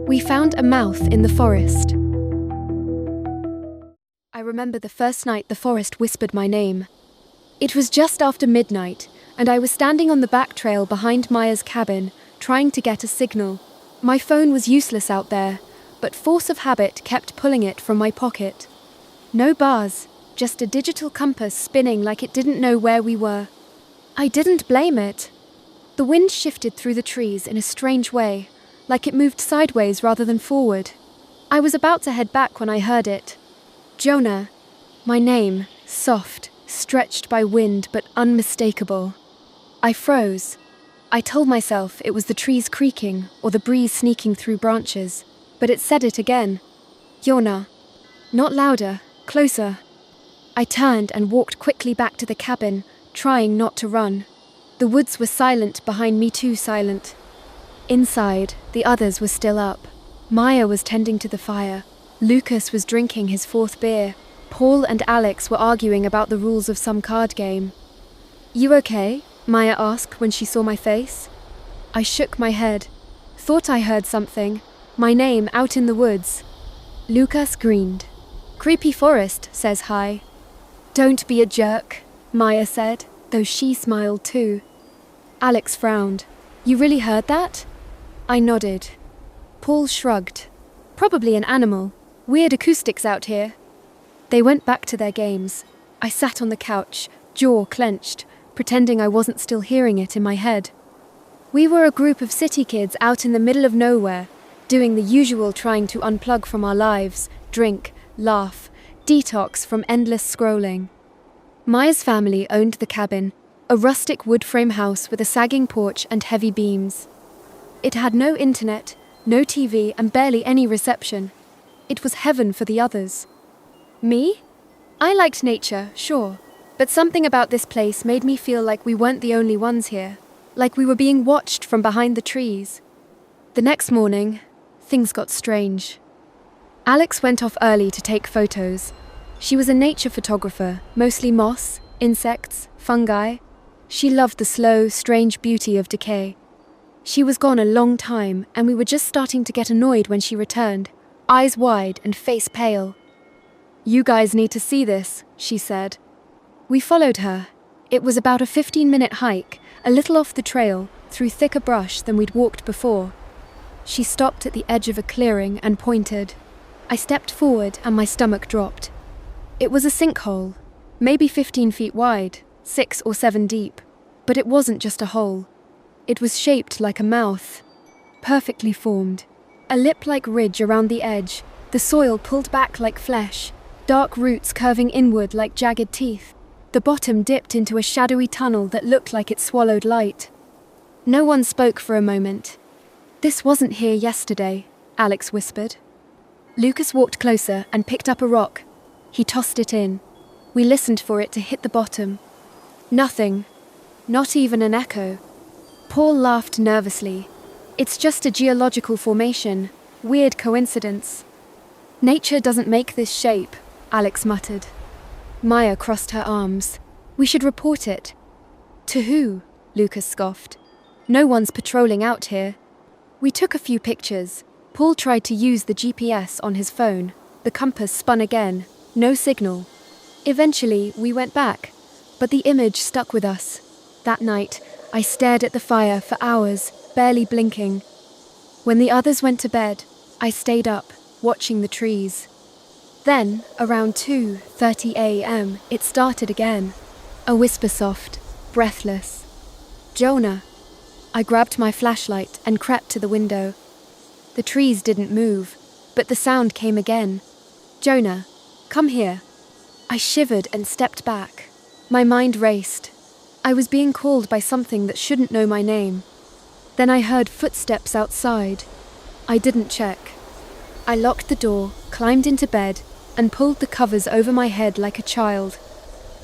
We found a mouth in the forest. I remember the first night the forest whispered my name. It was just after midnight, and I was standing on the back trail behind Maya's cabin, trying to get a signal. My phone was useless out there, but force of habit kept pulling it from my pocket. No bars, just a digital compass spinning like it didn't know where we were. I didn't blame it. The wind shifted through the trees in a strange way, like it moved sideways rather than forward. I was about to head back when I heard it. Jonah. My name, soft, stretched by wind but unmistakable. I froze. I told myself it was the trees creaking or the breeze sneaking through branches, but it said it again. Jonah. Not louder, closer. I turned and walked quickly back to the cabin, trying not to run. The woods were silent behind me, too silent. Inside, the others were still up. Maya was tending to the fire. Lucas was drinking his fourth beer. Paul and Alex were arguing about the rules of some card game. You okay? Maya asked when she saw my face. I shook my head. Thought I heard something. My name out in the woods. Lucas grinned. Creepy forest, says hi. Don't be a jerk, Maya said, though she smiled too. Alex frowned. You really heard that? I nodded. Paul shrugged. Probably an animal. Weird acoustics out here. They went back to their games. I sat on the couch, jaw clenched, pretending I wasn't still hearing it in my head. We were a group of city kids out in the middle of nowhere, doing the usual, trying to unplug from our lives, drink, laugh, detox from endless scrolling. Maya's family owned the cabin, a rustic wood frame house with a sagging porch and heavy beams. It had no internet, no TV, and barely any reception. It was heaven for the others. Me? I liked nature, sure, but something about this place made me feel like we weren't the only ones here, like we were being watched from behind the trees. The next morning, things got strange. Alex went off early to take photos. She was a nature photographer, mostly moss, insects, fungi. She loved the slow, strange beauty of decay. She was gone a long time, and we were just starting to get annoyed when she returned, eyes wide and face pale. You guys need to see this, she said. We followed her. It was about a 15-minute hike, a little off the trail, through thicker brush than we'd walked before. She stopped at the edge of a clearing and pointed. I stepped forward and my stomach dropped. It was a sinkhole, maybe 15 feet wide, 6 or 7 deep, but it wasn't just a hole. It was shaped like a mouth, perfectly formed, a lip-like ridge around the edge, the soil pulled back like flesh, dark roots curving inward like jagged teeth. The bottom dipped into a shadowy tunnel that looked like it swallowed light. No one spoke for a moment. This wasn't here yesterday, Alex whispered. Lucas walked closer and picked up a rock. He tossed it in. We listened for it to hit the bottom. Nothing. Not even an echo. Paul laughed nervously. It's just a geological formation. Weird coincidence. Nature doesn't make this shape, Alex muttered. Maya crossed her arms. We should report it. To who? Lucas scoffed. No one's patrolling out here. We took a few pictures. Paul tried to use the GPS on his phone. The compass spun again. No signal. Eventually, we went back, but the image stuck with us. That night, I stared at the fire for hours, barely blinking. When the others went to bed, I stayed up, watching the trees. Then, around 2:30 a.m., it started again. A whisper soft, breathless. Jonah. I grabbed my flashlight and crept to the window. The trees didn't move, but the sound came again. Jonah, come here. I shivered and stepped back. My mind raced. I was being called by something that shouldn't know my name. Then I heard footsteps outside. I didn't check. I locked the door, climbed into bed, and pulled the covers over my head like a child.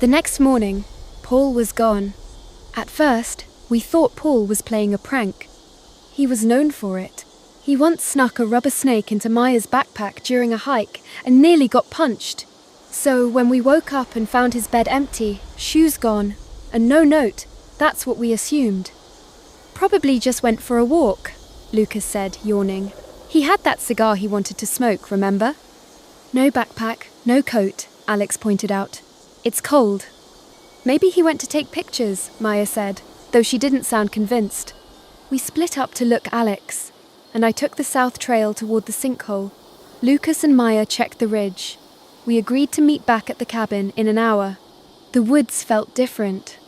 The next morning, Paul was gone. At first, we thought Paul was playing a prank. He was known for it. He once snuck a rubber snake into Maya's backpack during a hike and nearly got punched. So when we woke up and found his bed empty, shoes gone, and no note, that's what we assumed. Probably just went for a walk, Lucas said, yawning. He had that cigar he wanted to smoke, remember? No backpack, no coat, Alex pointed out. It's cold. Maybe he went to take pictures, Maya said, though she didn't sound convinced. We split up to look Alex, and I took the south trail toward the sinkhole. Lucas and Maya checked the ridge. We agreed to meet back at the cabin in an hour. The woods felt different.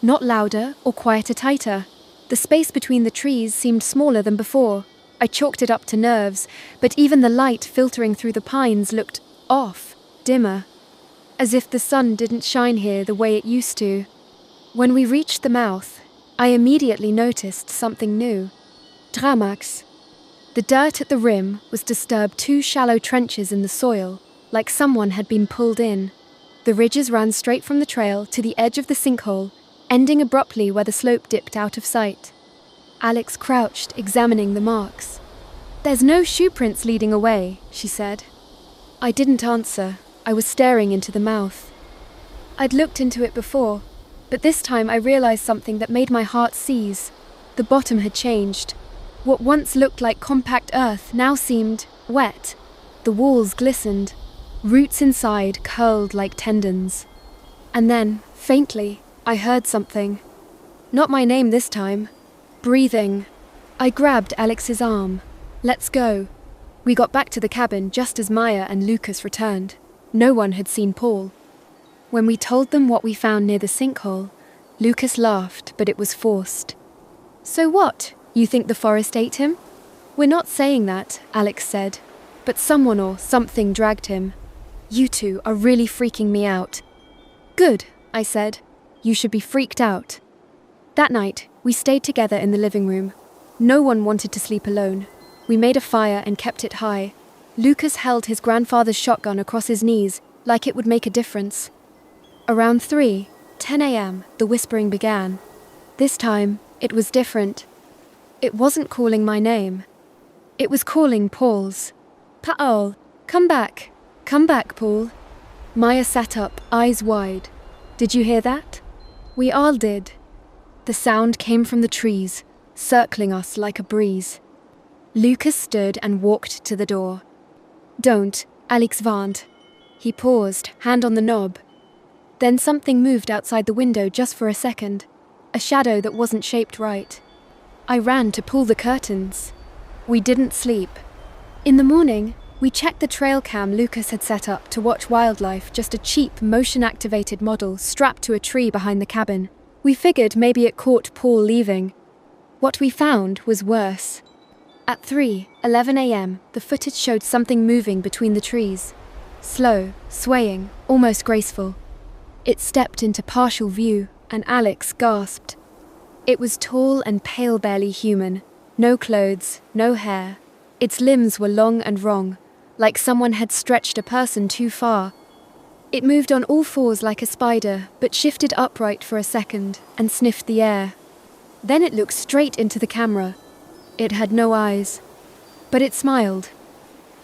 Not louder or quieter tighter. The space between the trees seemed smaller than before. I chalked it up to nerves, but even the light filtering through the pines looked off, dimmer, as if the sun didn't shine here the way it used to. When we reached the mouth, I immediately noticed something new. Dramax. The dirt at the rim was disturbed 2 shallow trenches in the soil, like someone had been pulled in. The ridges ran straight from the trail to the edge of the sinkhole, ending abruptly where the slope dipped out of sight. Alex crouched, examining the marks. There's no shoe prints leading away, she said. I didn't answer. I was staring into the mouth. I'd looked into it before, but this time I realized something that made my heart seize. The bottom had changed. What once looked like compact earth now seemed wet. The walls glistened. Roots inside curled like tendons. And then, faintly, I heard something. Not my name this time. Breathing. I grabbed Alex's arm. Let's go. We got back to the cabin just as Maya and Lucas returned. No one had seen Paul. When we told them what we found near the sinkhole, Lucas laughed, but it was forced. So what? You think the forest ate him? We're not saying that, Alex said, but someone or something dragged him. You two are really freaking me out. Good, I said. You should be freaked out. That night, we stayed together in the living room. No one wanted to sleep alone. We made a fire and kept it high. Lucas held his grandfather's shotgun across his knees, like it would make a difference. Around 10 a.m., the whispering began. This time, it was different. It wasn't calling my name. It was calling Paul's. Paul, come back. Come back, Paul. Maya sat up, eyes wide. Did you hear that? We all did. The sound came from the trees, circling us like a breeze. Lucas stood and walked to the door. Don't, Alex warned. He paused, hand on the knob. Then something moved outside the window just for a second, a shadow that wasn't shaped right. I ran to pull the curtains. We didn't sleep. In the morning, we checked the trail cam Lucas had set up to watch wildlife, just a cheap, motion-activated model strapped to a tree behind the cabin. We figured maybe it caught Paul leaving. What we found was worse. At 3:11 a.m., the footage showed something moving between the trees. Slow, swaying, almost graceful. It stepped into partial view, and Alex gasped. It was tall and pale, barely human. No clothes, no hair. Its limbs were long and wrong, like someone had stretched a person too far. It moved on all fours like a spider, but shifted upright for a second and sniffed the air. Then it looked straight into the camera. It had no eyes, but it smiled.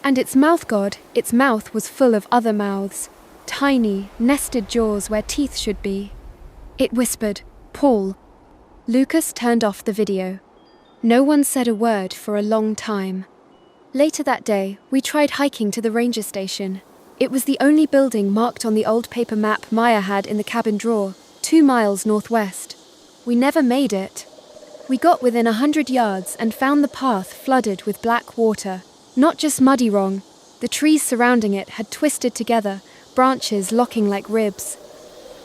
And its mouth was full of other mouths, tiny, nested jaws where teeth should be. It whispered, "Paul." Lucas turned off the video. No one said a word for a long time. Later that day, we tried hiking to the ranger station. It was the only building marked on the old paper map Maya had in the cabin drawer, 2 miles northwest. We never made it. We got within 100 yards and found the path flooded with black water. Not just muddy wrong. The trees surrounding it had twisted together, branches locking like ribs.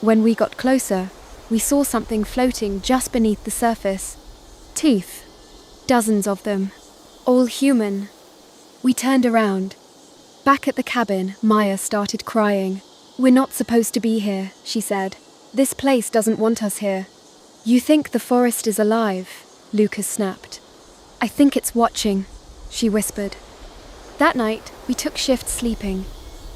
When we got closer, we saw something floating just beneath the surface. Teeth. Dozens of them. All human. We turned around. Back at the cabin, Maya started crying. "We're not supposed to be here," she said. "This place doesn't want us here." "You think the forest is alive?" Lucas snapped. "I think it's watching," she whispered. That night, we took shifts sleeping.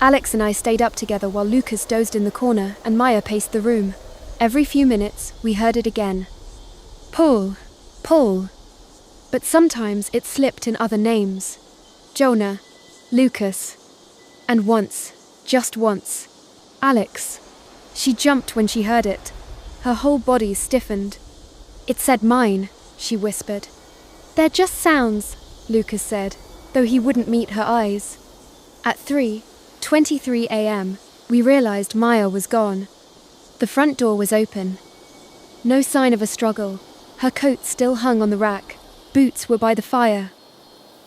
Alex and I stayed up together while Lucas dozed in the corner and Maya paced the room. Every few minutes, we heard it again. Paul, Paul. But sometimes it slipped in other names. Jonah, Lucas, and once, just once, Alex. She jumped when she heard it. Her whole body stiffened. "It said mine," she whispered. "They're just sounds," Lucas said. though he wouldn't meet her eyes. At 3:23 a.m., we realized Maya was gone. The front door was open. No sign of a struggle. Her coat still hung on the rack. Boots were by the fire.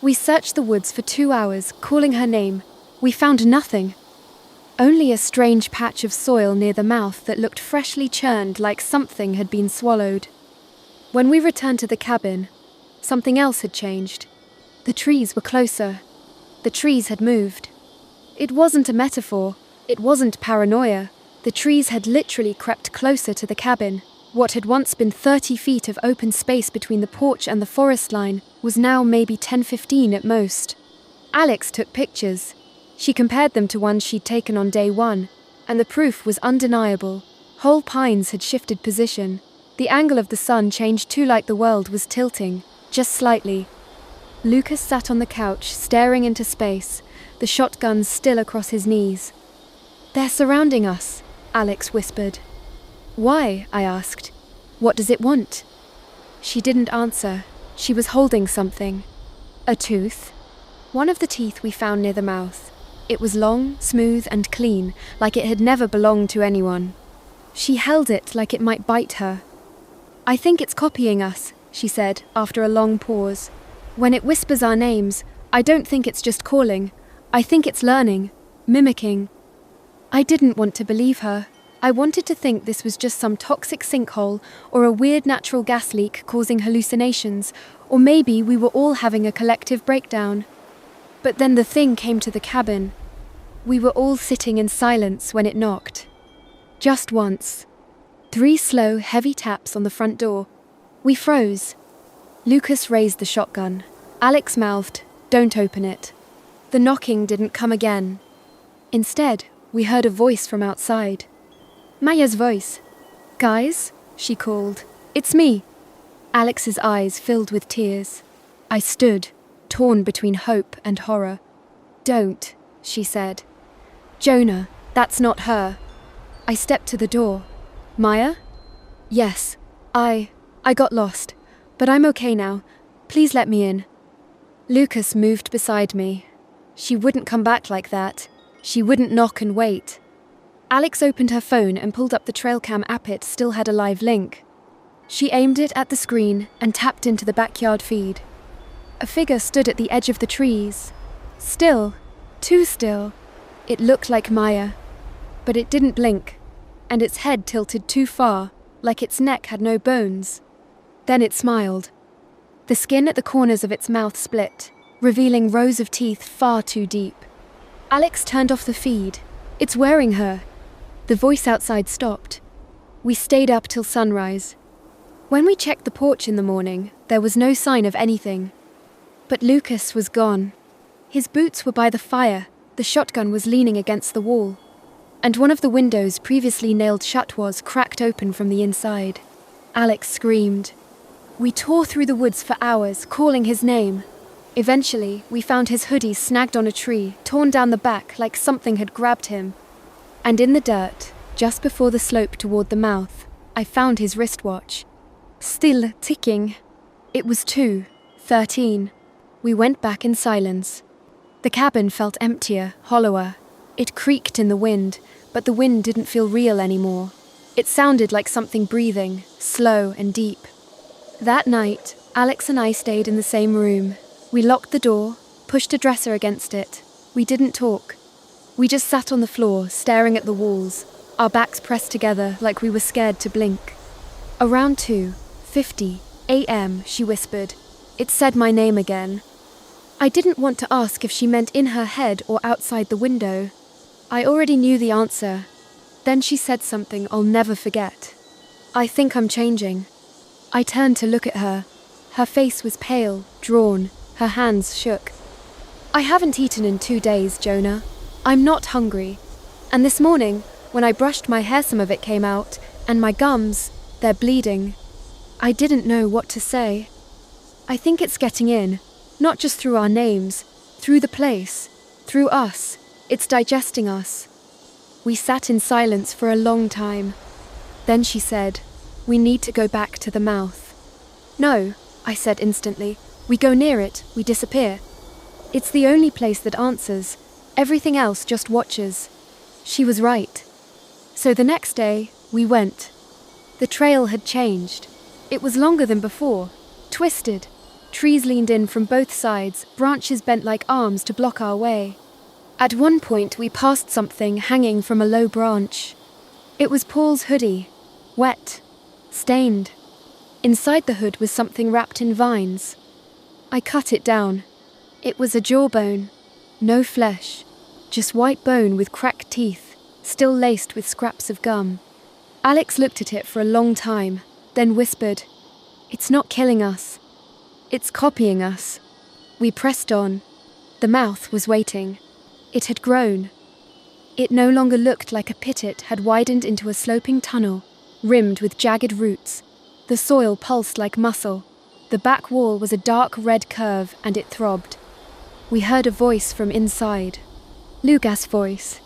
We searched the woods for 2 hours, calling her name. We found nothing. Only a strange patch of soil near the mouth that looked freshly churned like something had been swallowed. When we returned to the cabin, something else had changed. The trees were closer. The trees had moved. It wasn't a metaphor. It wasn't paranoia. The trees had literally crept closer to the cabin. What had once been 30 feet of open space between the porch and the forest line was now maybe 10-15 at most. Alex took pictures. She compared them to ones she'd taken on day one, and the proof was undeniable. Whole pines had shifted position. The angle of the sun changed too, like the world was tilting, just slightly. Lucas sat on the couch, staring into space, the shotgun still across his knees. "They're surrounding us," Alex whispered. "Why?" I asked. "What does it want?" She didn't answer. She was holding something. A tooth. One of the teeth we found near the mouth. It was long, smooth, and clean, like it had never belonged to anyone. She held it like it might bite her. "I think it's copying us," she said, after a long pause. "When it whispers our names, I don't think it's just calling. I think it's learning, mimicking." I didn't want to believe her. I wanted to think this was just some toxic sinkhole or a weird natural gas leak causing hallucinations, or maybe we were all having a collective breakdown. But then the thing came to the cabin. We were all sitting in silence when it knocked. Just once. 3 slow, heavy taps on the front door. We froze. Lucas raised the shotgun. Alex mouthed, "Don't open it." The knocking didn't come again. Instead, we heard a voice from outside. Maya's voice. "Guys," she called. "It's me." Alex's eyes filled with tears. I stood, torn between hope and horror. "Don't," she said. "Jonah, that's not her." I stepped to the door. "Maya?" "Yes, I got lost, but I'm okay now. Please let me in." Lucas moved beside me. She wouldn't come back like that. She wouldn't knock and wait. Alex opened her phone and pulled up the trail cam app. It still had a live link. She aimed it at the screen and tapped into the backyard feed. A figure stood at the edge of the trees. Still, too still. It looked like Maya, but it didn't blink, and its head tilted too far, like its neck had no bones. Then it smiled. The skin at the corners of its mouth split, revealing rows of teeth far too deep. Alex turned off the feed. "It's wearing her." The voice outside stopped. We stayed up till sunrise. When we checked the porch in the morning, there was no sign of anything. But Lucas was gone. His boots were by the fire, the shotgun was leaning against the wall, and one of the windows previously nailed shut was cracked open from the inside. Alex screamed. We tore through the woods for hours, calling his name. Eventually, we found his hoodie snagged on a tree, torn down the back like something had grabbed him. And in the dirt, just before the slope toward the mouth, I found his wristwatch. Still ticking. It was 2:13. We went back in silence. The cabin felt emptier, hollower. It creaked in the wind, but the wind didn't feel real anymore. It sounded like something breathing, slow and deep. That night, Alex and I stayed in the same room. We locked the door, pushed a dresser against it. We didn't talk. We just sat on the floor, staring at the walls, our backs pressed together like we were scared to blink. Around 2:50 a.m., she whispered. It said my name again. I didn't want to ask if she meant in her head or outside the window. I already knew the answer. Then she said something I'll never forget. "I think I'm changing." I turned to look at her. Her face was pale, drawn. Her hands shook. "I haven't eaten in 2 days, Jonah. I'm not hungry. And this morning, when I brushed my hair, some of it came out, and my gums, they're bleeding." I didn't know what to say. "I think it's getting in, not just through our names, through the place, through us. It's digesting us." We sat in silence for a long time. Then she said, "We need to go back to the mouth." "No," I said instantly. "We go near it, we disappear." It's the only place that answers. Everything else just watches. She was right. So the next day, we went. The trail had changed. It was longer than before, twisted. Trees leaned in from both sides, branches bent like arms to block our way. At one point, we passed something hanging from a low branch. It was Paul's hoodie, wet, stained. Inside the hood was something wrapped in vines. I cut it down. It was a jawbone, no flesh, just white bone with cracked teeth, still laced with scraps of gum. Alex looked at it for a long time, then whispered, "It's not killing us. It's copying us." We pressed on. The mouth was waiting. It had grown. It no longer looked like a pit, it had widened into a sloping tunnel, rimmed with jagged roots. The soil pulsed like muscle. The back wall was a dark red curve, and it throbbed. We heard a voice from inside. Luca's voice.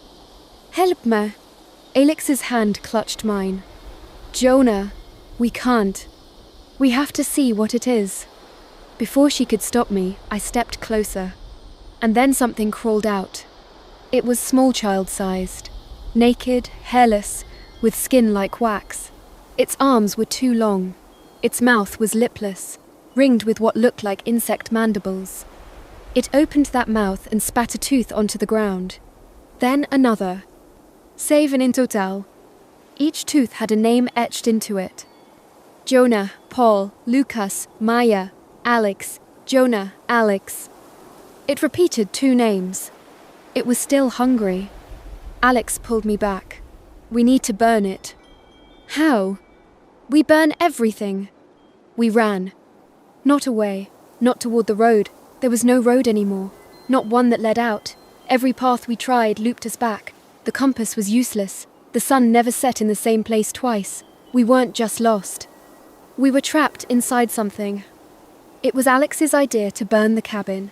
"Help me." Alex's hand clutched mine. "Jonah, we can't. We have to see what it is." Before she could stop me, I stepped closer. And then something crawled out. It was small child-sized, naked, hairless, with skin like wax. Its arms were too long. Its mouth was lipless, ringed with what looked like insect mandibles. It opened that mouth and spat a tooth onto the ground. Then another. 7 in total. Each tooth had a name etched into it. Jonah, Paul, Lucas, Maya, Alex, Jonah, Alex. It repeated 2 names. It was still hungry. Alex pulled me back. "We need to burn it." "How?" "We burn everything." We ran. Not away, not toward the road. There was no road anymore, not one that led out. Every path we tried looped us back. The compass was useless. The sun never set in the same place twice. We weren't just lost. We were trapped inside something. It was Alex's idea to burn the cabin.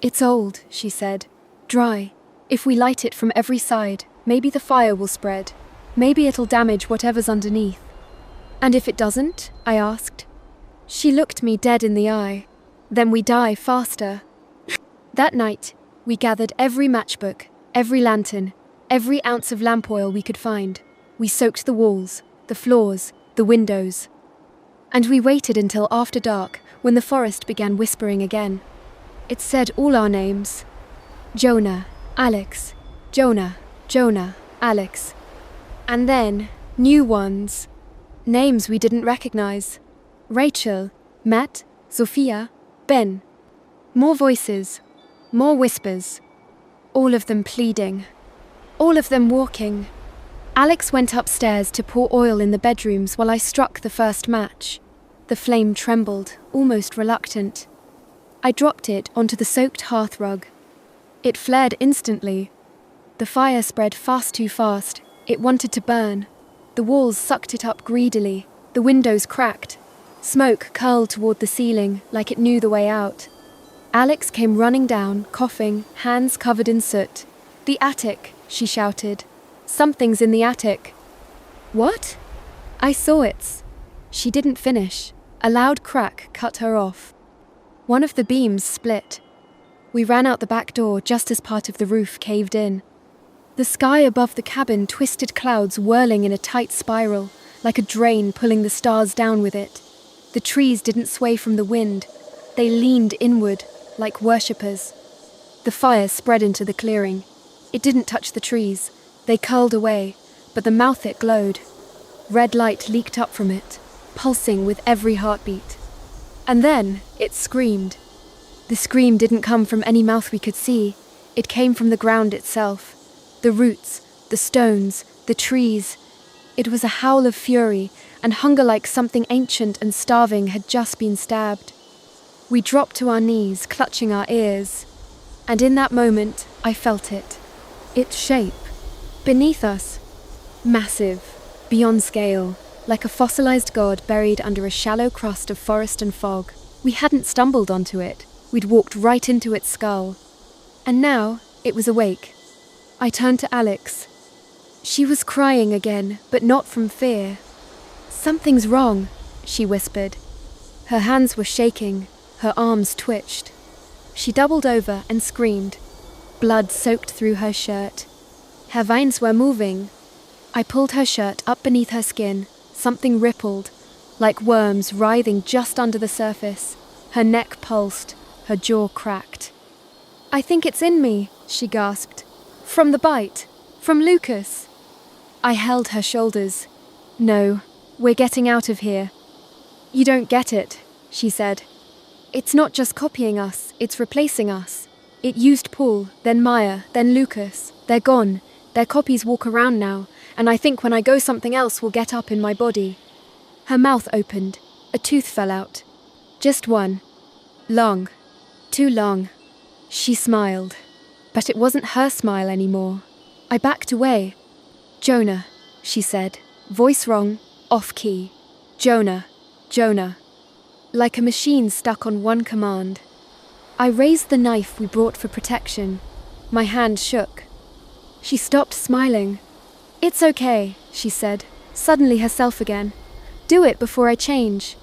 "It's old," she said. "Dry. If we light it from every side, maybe the fire will spread. Maybe it'll damage whatever's underneath." "And if it doesn't?" I asked. She looked me dead in the eye. "Then we die faster." That night, we gathered every matchbook, every lantern, every ounce of lamp oil we could find. We soaked the walls, the floors, the windows. And we waited until after dark, when the forest began whispering again. It said all our names. Jonah, Alex, Jonah, Jonah, Alex. And then, new ones. Names we didn't recognize. Rachel, Matt, Sophia, Ben. More voices, more whispers. All of them pleading. All of them walking. Alex went upstairs to pour oil in the bedrooms while I struck the first match. The flame trembled, almost reluctant. I dropped it onto the soaked hearth rug. It flared instantly. The fire spread fast too fast. It wanted to burn. The walls sucked it up greedily. The windows cracked. Smoke curled toward the ceiling, like it knew the way out. Alex came running down, coughing, hands covered in soot. "The attic," she shouted. "Something's in the attic." "What?" "I saw it." She didn't finish. A loud crack cut her off. One of the beams split. We ran out the back door just as part of the roof caved in. The sky above the cabin twisted clouds whirling in a tight spiral, like a drain pulling the stars down with it. The trees didn't sway from the wind. They leaned inward, like worshippers. The fire spread into the clearing. It didn't touch the trees. They curled away, but the mouth it glowed. Red light leaked up from it, pulsing with every heartbeat. And then it screamed. The scream didn't come from any mouth we could see. It came from the ground itself. The roots, the stones, the trees. It was a howl of fury and hunger, like something ancient and starving had just been stabbed. We dropped to our knees, clutching our ears. And in that moment, I felt it. Its shape. Beneath us. Massive. Beyond scale. Like a fossilized god buried under a shallow crust of forest and fog. We hadn't stumbled onto it. We'd walked right into its skull. And now, it was awake. I turned to Alex. She was crying again, but not from fear. "Something's wrong," she whispered. Her hands were shaking. Her arms twitched. She doubled over and screamed. Blood soaked through her shirt. Her veins were moving. I pulled her shirt up beneath her skin. Something rippled, like worms writhing just under the surface. Her neck pulsed, her jaw cracked. "I think it's in me," she gasped. "From the bite. From Lucas." I held her shoulders. "No, we're getting out of here." "You don't get it," she said. "It's not just copying us, it's replacing us. It used Paul, then Maya, then Lucas. They're gone. Their copies walk around now, and I think when I go something else will get up in my body." Her mouth opened. A tooth fell out. Just one. Long. Too long. She smiled. But it wasn't her smile anymore. I backed away. "Jonah," she said. Voice wrong, off key. "Jonah, Jonah." Like a machine stuck on one command. I raised the knife we brought for protection. My hand shook. She stopped smiling. "It's okay," she said, suddenly herself again. "Do it before I change."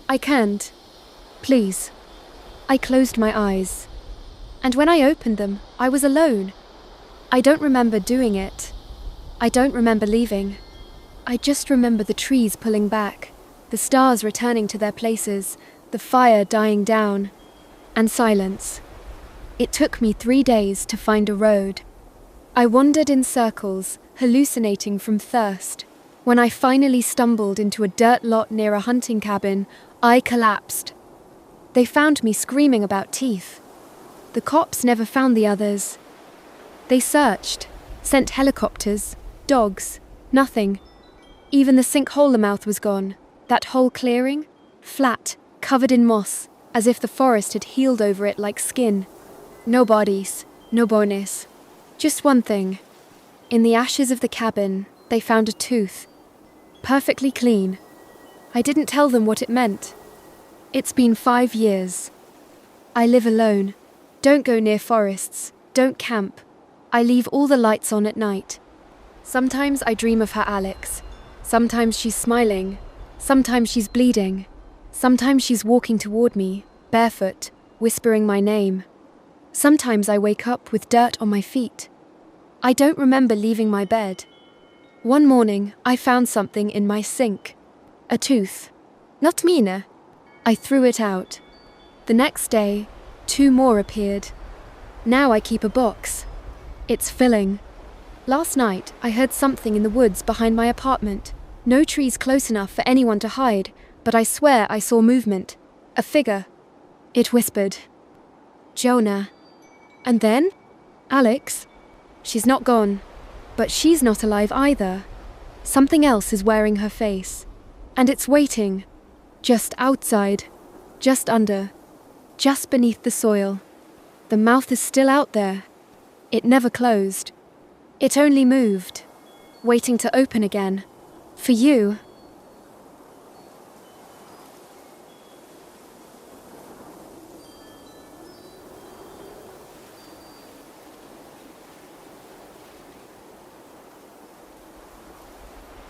"I can't. Please." I closed my eyes. And when I opened them, I was alone. I don't remember doing it. I don't remember leaving. I just remember the trees pulling back, the stars returning to their places, the fire dying down, and silence. It took me 3 days to find a road. I wandered in circles, hallucinating from thirst. When I finally stumbled into a dirt lot near a hunting cabin, I collapsed. They found me screaming about teeth. The cops never found the others. They searched, sent helicopters, dogs, nothing. Even the sinkhole the mouth was gone. That whole clearing, flat, covered in moss, as if the forest had healed over it like skin. No bodies, no bones. Just one thing. In the ashes of the cabin, they found a tooth. Perfectly clean. I didn't tell them what it meant. It's been 5 years. I live alone. Don't go near forests. Don't camp. I leave all the lights on at night. Sometimes I dream of her Alex. Sometimes she's smiling. Sometimes she's bleeding. Sometimes she's walking toward me, barefoot, whispering my name. Sometimes I wake up with dirt on my feet. I don't remember leaving my bed. One morning, I found something in my sink. A tooth. Not mine. I threw it out. The next day, 2 more appeared. Now I keep a box. It's filling. Last night, I heard something in the woods behind my apartment. No trees close enough for anyone to hide, but I swear I saw movement. A figure. It whispered. "Jonah." And then? Alex. She's not gone. But she's not alive either. Something else is wearing her face. And it's waiting. Just outside. Just under. Just beneath the soil. The mouth is still out there. It never closed. It only moved. Waiting to open again. For you.